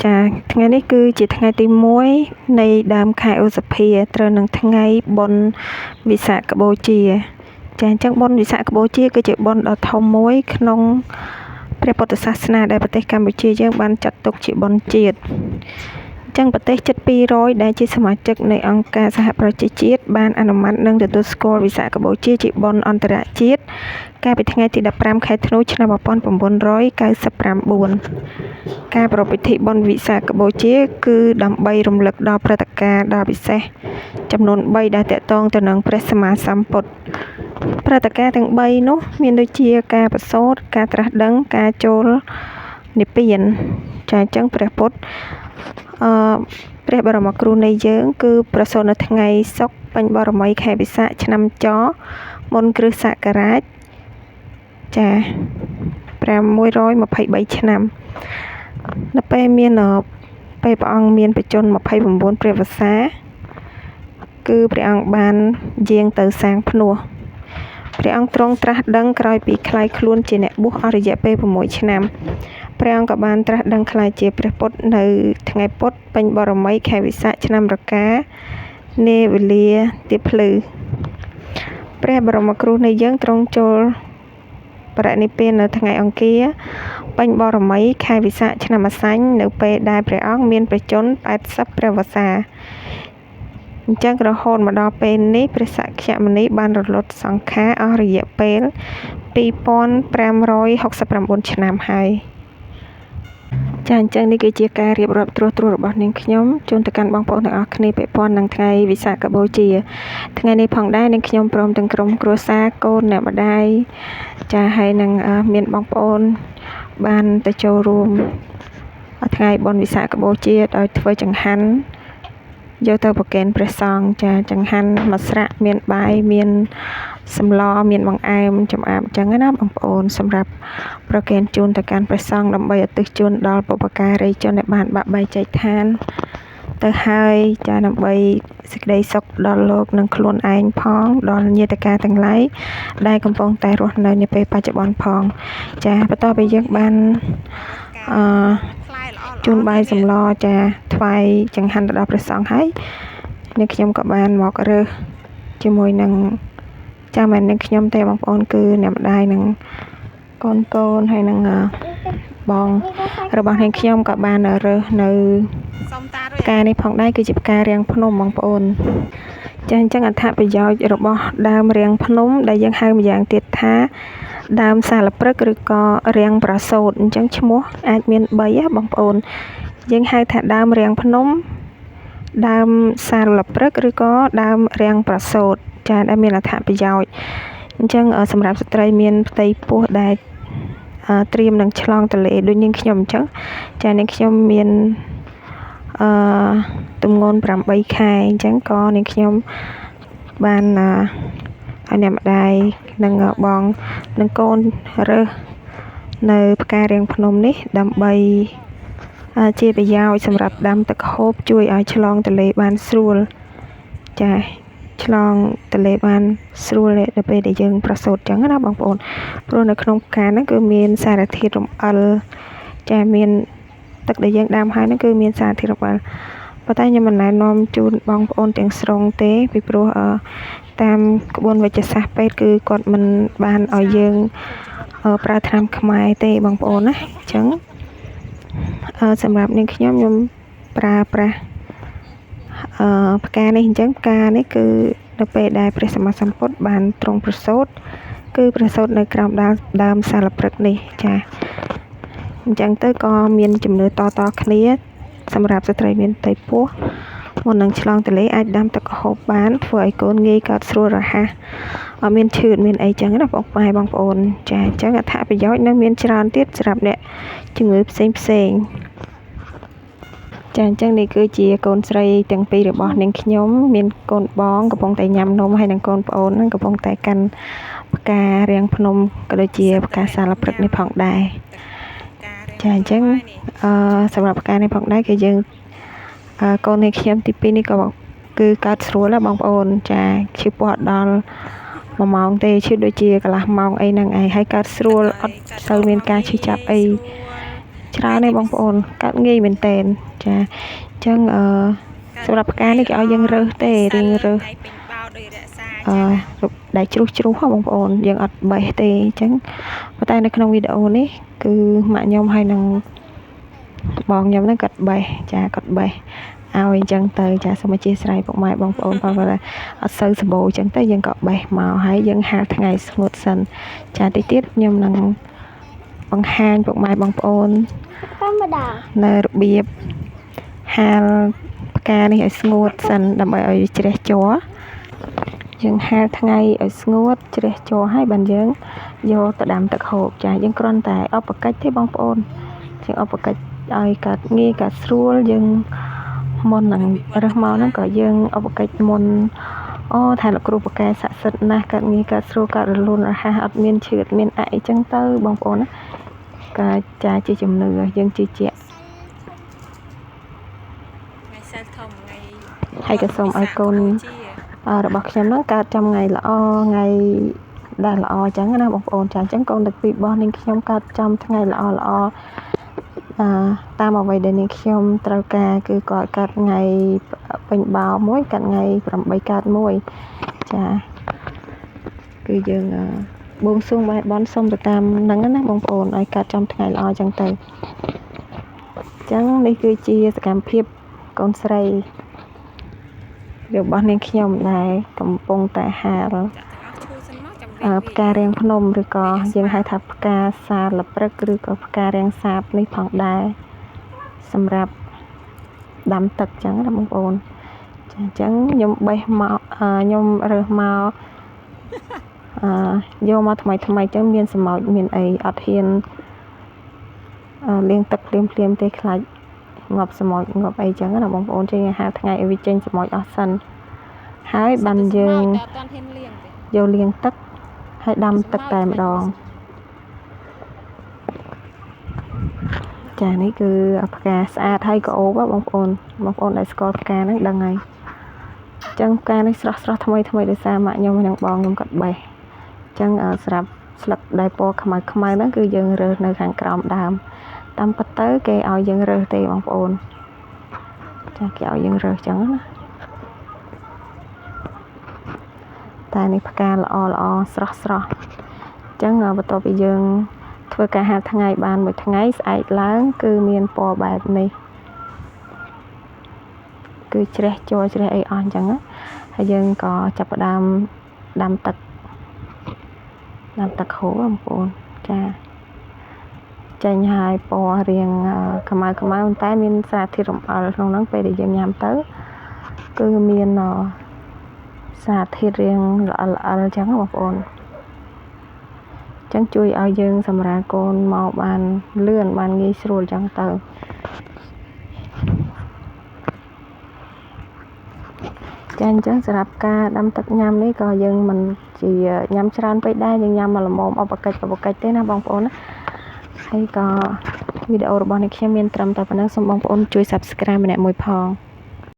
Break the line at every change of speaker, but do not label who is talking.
ចាថ្ងៃនេះគឺជាថ្ងៃទី1នៃដើមខែឧសភាត្រូវនឹងថ្ងៃបុណ្យវិសាខបូជាចាអញ្ចឹងបុណ្យវិសាខបូជាគឺជាបុណ្យដ៏ធំមួយក្នុងព្រះពុទ្ធសាសនាដែលប្រទេសកម្ពុជាយើងបានចាត់ទុកជាបុណ្យជាតិអញ្ចឹងប្រទេសជិត200ដែលជាសមាជិកនៃអង្គការសហប្រជាជាតិបានអនុម័តនិងទទួលស្គាល់វិសាខបូជាជាបុណ្យអន្តរជាតិកាលពីថ្ងៃទី15ខែធ្នូឆ្នាំ1999ការប្រារព្ធពិធីបុណ្យវិសាខបូជាគឺដើម្បីរំលឹកដល់ព្រឹត្តិការណ៍ដ៏ពិសេសចំនួន3ដែលទាក់ទងទៅនឹងព្រះសម្មាសម្ពុទ្ធព្រឹត្តិការណ៍ទាំង3នោះមានដូចជាការប្រសូតការត្រាស់ដឹងការចូលនិព្វានចាអញ្ចឹងព្រះពុទ្ធព្រះបរមគ្រូនៃយើងគឺប្រសូតនៅថ្ងៃសុក្រពេញបរមីខែវិសាខឆ្នាំចមុនគ្រិស្តសករាជចា623ឆ្នាំនៅពេលព្រះអង្គមានបច្ចុប្បន្ន29ព្រះវស្សាគឺព្រះអង្គបានយាងទៅសាងភ្នោះព្រះអង្គទ្រង់ត្រាស់ដឹងក្រោយពីក្លាយខ្លួនជាអ្នកបួសអស់រយៈពេល6ឆ្នាំព្រះអង្គក៏បានត្រាស់ដឹងក្លាយជាព្រះពុទ្ធនៅថ្ងៃពុទ្ធពេញបរមីខែវិសាខឆ្នាំរកានាវេលាទៀបភ្លឺព្រះបរមគ្រូនៃយើងទ្រង់ចូលបរិនិព្វាននៅថ្ងៃអង្គារពេញបរមីខែវិសាខឆ្នាំអាសាញ់នៅពេលដែលព្រះអង្គមានព្រះជន្ម80ព្រះវស្សាអញ្ចឹងរហូតមកដល់ពេលនេះព្រះសក្យមុនីបានរលត់សង្ខារអស់រយៈពេល2569ឆ្នាំហើយចាអញ្ចឹងនេះគឺជាការរៀបរាប់ត្រួសត្រាសរបស់នាងខ្ញុំជូនទៅកាន់បងប្អូនទាំងអស់គ្នាពាក់ព័ន្ធនឹងថ្ងៃវិសាខបូជាថ្ងៃនេះផងដែរនាងខ្ញុំព្រមទាំងក្រុមគ្រួសារកូនអ្នកម្ដាយចាហើយនឹងមានបងប្អូនបានទៅចូលរួមថ្ងៃបុណ្យវិសាខបូជាដោយធ្វើចង្ហាន់យកទៅប្រគេនព្រះសង្ឃចាចង្ហាន់មួយស្រាក់មានបាយមានសម្លមានបង្អែមចំអាបអញ្ចឹងណាបងប្អូនសម្រាប់ប្រគេនជូនទៅកាន់ព្រះសង្ឃដើម្បីឧទ្ទិសជូនដល់បុព្វការីជនដែលបានបាក់បែកចែកឋានទៅហើយចាដើម្បីសេចក្តីសុខដល់លោកនិងខ្លួនឯងផងដល់ញាតិកាទាំងឡាយដែលកំពុងតែរស់នៅនាពេលបច្ចុប្បន្នផងចាបន្ទាប់ពីយើងបានជូនបាយសម្លចាថ្វាយចង្ហាន់ទៅដល់ព្រះសង្ឃហើយនាងខ្ញុំក៏បានមករើសជាមួយនឹងចាមែននាងខ្ញុំទេបងប្អូនគឺអ្នកម្ដាយនិងកូនហើយនឹងបងរបស់នាងខ្ញុំក៏បានរើសនៅផ្កានេះផងដែរគឺជាផ្ការាំងភ្នំបងប្អូនចាអញ្ចឹងអត្ថប្រយោជន៍របស់ដើមរាំងភ្នំដែលយើងហៅម្យ៉ាងទៀតថាដើមសាលព្រឹកឬក៏រាំងប្រសូតអញ្ចឹងឈ្មោះអាចមាន3បងប្អូនយើងហៅថាដើមរាំងភ្នំដើមសាលព្រឹកឬក៏ដើមរាំងប្រសូតចាដែលមានអត្ថប្រយោជន៍អញ្ចឹងសម្រាប់ស្ត្រីមានផ្ទៃពោះដែលត្រៀមនឹងឆ្លងទន្លេដូចនាងខ្ញុំអញ្ចឹងចានាងខ្ញុំមានទម្ងន់8ខែអញ្ចឹងក៏នាងខ្ញុំបានឲ្យអ្នកម្ដាយនិងបងនិងកូនរើសនៅផ្ការាំងភ្នំនេះដើម្បីជាប្រយោជន៍សម្រាប់ដាំទឹកហូបជួយឲ្យឆ្លងទន្លេបានស្រួលចាឆ្លងទន្លេបានស្រួលដល់ពេលដែលយើងប្រសូតចឹងណាបងប្អូនព្រោះនៅក្នុងផ្កាហ្នឹងគឺមានសារធាតុរំអិលចាមានទឹកដែលយើងដាំហើយហ្នឹងគឺមានសារធាតុរំអិលប៉ុន្តែខ្ញុំមិនណែនាំជូនបងប្អូនទាំងស្រុងទេពីព្រោះតាមក្បួនវិទ្យាសាស្ត្រពេទ្យគឺគាត់មិនបានឲ្យយើងប្រើថ្នាំខ្មែរទេបងប្អូនណាអញ្ចឹងសម្រាប់នាងខ្ញុំប្រើប្រាស់ផ្កានេះអញ្ចឹងផ្កានេះគឺនៅពេលដែលព្រះសម្មាសម្ពុទ្ធបានទ្រង់ប្រសូតគឺប្រសូតនៅក្រោមដើមសាលព្រឹកនេះចាអញ្ចឹងទៅក៏មានជំនឿតគ្នាសម្រាប់ស្ត្រីមានផ្ទៃពោះមុននឹងឆ្លងទន្លេអាចដាំទឹកហូបបានធ្វើឲ្យកូនងាយកើតស្រួលរហ័សអត់មានឈឺមានអីចឹងណាបងប្អូនចាអញ្ចឹងអត្ថប្រយោជន៍នៅមានច្រើនទៀតសម្រាប់អ្នកជំងឺផ្សេងចាអញ្ចឹងនេះគឺជាកូនស្រីទាំងពីររបស់នាងខ្ញុំមានកូនបងកំពុងតែញ៉ាំនំហើយនឹងកូនប្អូនហ្នឹងកំពុងតែកាន់ផ្ការាំងភ្នំក៏ដូចជាផ្កាសាលព្រឹកនេះផងដែរចាអញ្ចឹងសម្រាប់ផ្កានេះផងដែរគឺយើងកូននាងខ្ញុំទី2នេះក៏គឺកើតស្រួលដែរបងប្អូនចាឈឺពោះអត់ដល់1ម៉ោងទេឈឺដូចជាកន្លះម៉ោងអីហ្នឹងឯងហើយកើតស្រួលអត់សូវមានការឈឺចាប់អី ច្រើនទេបងប្អូនកាត់ងាយមែនតែនចាអញ្ចឹងសម្រាប់ផ្កានេះគេឲ្យយើងរើសទេរៀងរើសដែលជ្រុះហ៎បងប្អូនយើងអត់បេះទេអញ្ចឹងប៉ុន្តែនៅក្នុងវីដេអូនេះគឺម៉ាក់ខ្ញុំហើយនឹងបងខ្ញុំហ្នឹងគាត់បេះចាគាត់បេះឲ្យអញ្ចឹងទៅចាសូមអធិស្ឋានពុកម៉ែបងប្អូនបើអត់សូវសម្បូរអញ្ចឹងទៅយើងក៏បេះមកហើយយើងហាលថ្ងៃស្ងួតសិនចាតិចទៀតខ្ញុំនឹងបង្ហាញពុកម៉ែបងប្អូននៅរបៀបហាលផ្កានេះឲ្យស្ងួតសិនដើម្បីឲ្យជ្រះជ័រយើងហាលថ្ងៃឲ្យស្ងួតជ្រះជ័រហើយបានយើងយកទៅដាំទឹកហូបចាយើងគ្រាន់តែអបកិច្ចទេបងប្អូនយើងអបកិច្ចឲ្យកាត់ងាយកាត់ស្រួលយើងមុននឹងរើសមកហ្នឹងក៏យើងអបកិច្ចមុនអូថាលោកគ្រូប៉ាកែស័ក្តិសិទ្ធិណាស់កាត់ងាយកាត់ស្រួលកាត់រលូនរហ័សអត់មានឈឺអត់មានអីចឹងទៅបងប្អូនណាក៏ចាជាជំនឿយើងជឿជាក់ហើយក៏សូមឲ្យកូនរបស់ខ្ញុំហ្នឹងកើតចំថ្ងៃល្អថ្ងៃដែលល្អអញ្ចឹងណាបងប្អូនចាអញ្ចឹងកូនទាំងពីររបស់នាងខ្ញុំកើតចំថ្ងៃល្អតាមអ្វីដែលនាងខ្ញុំត្រូវការគឺគាត់កើតថ្ងៃពេញបោមួយកើតថ្ងៃ8កើតមួយចាគឺយើងបួងសួងបែបនសុំទៅតាមហ្នឹងណាបងប្អូនឲ្យកើតចំថ្ងៃល្អអញ្ចឹងទៅអញ្ចឹងនេះគឺជាសកម្មភាពកូនស្រីរបស់នាងខ្ញុំដែរកំពុងតែហាលផ្ការាំងភ្នំឬក៏យើងហៅថាផ្កាសាលព្រឹកឬក៏ផ្ការាំងសាបនេះផងដែរសម្រាប់ដាំទឹកចឹងណាបងប្អូនចាអញ្ចឹងខ្ញុំបេះមកខ្ញុំរើសមកយកមកថ្មីចឹងមានសម្ោចមានអីអត់ហ៊ានលាងទឹកភ្លាមទេខ្លាចងាប់សម្ោចងាប់អីចឹងណាបងប្អូនចេញហាលថ្ងៃឲ្យវាចេញសម្ោចអស់សិនហើយបានយើងយកលាងទឹកហើយដាំទឹកតែម្ដងចានេះគឺផ្កាស្អាតហើយក៏អូបបងប្អូនដែលស្គាល់ផ្កាហ្នឹងដឹងហើយអញ្ចឹងផ្កានេះស្រស់ថ្មីដោយសារម៉ាក់ខ្ញុំនិងបងខ្ញុំគាត់បេះអញ្ចឹងស្រាប់ស្លឹកដែលពណ៌ខ្មៅហ្នឹងគឺយើងរើសនៅខាងក្រោមដើមតាមពិតទៅគេឲ្យយើងរើសទេបងប្អូនចាគេឲ្យយើងរើសអញ្ចឹងណាតែនេះផ្កាល្អស្រស់អញ្ចឹងបន្ទាប់ពីយើងធ្វើការហាលថ្ងៃបានមួយថ្ងៃស្អែកឡើងគឺមានពណ៌បែបនេះគឺជ្រះជ័រជ្រះអីអស់អញ្ចឹងហើយយើងក៏ចាប់ផ្ដើមដាំទឹកហូរបងប្អូនចាចេញហើយពណ៌រាងខ្មៅប៉ុន្តែមានសារធាតុរំអិលក្នុងហ្នឹងពេលដែលយើងញ៉ាំទៅគឺមានសារធាតុរាងល្អិលអញ្ចឹងបងប្អូនចឹងជួយឲ្យយើងសម្រាលកូនមកបានលឿនបានងាយស្រួលចឹងទៅចាអញ្ចឹងសម្រាប់ការដាំទឹកញ៉ាំនេះក៏យើងមិនជាញ៉ាំច្រើនពេកដែរយើងញ៉ាំមកល្មមអបកិច្ចទេណាបងប្អូនណាហើយក៏វីដេអូរបស់នេះខ្ញុំមានត្រឹមតែប៉ុណ្ណឹងសូមបងប្អូនជួយ Subscribe ម្នាក់មួយផង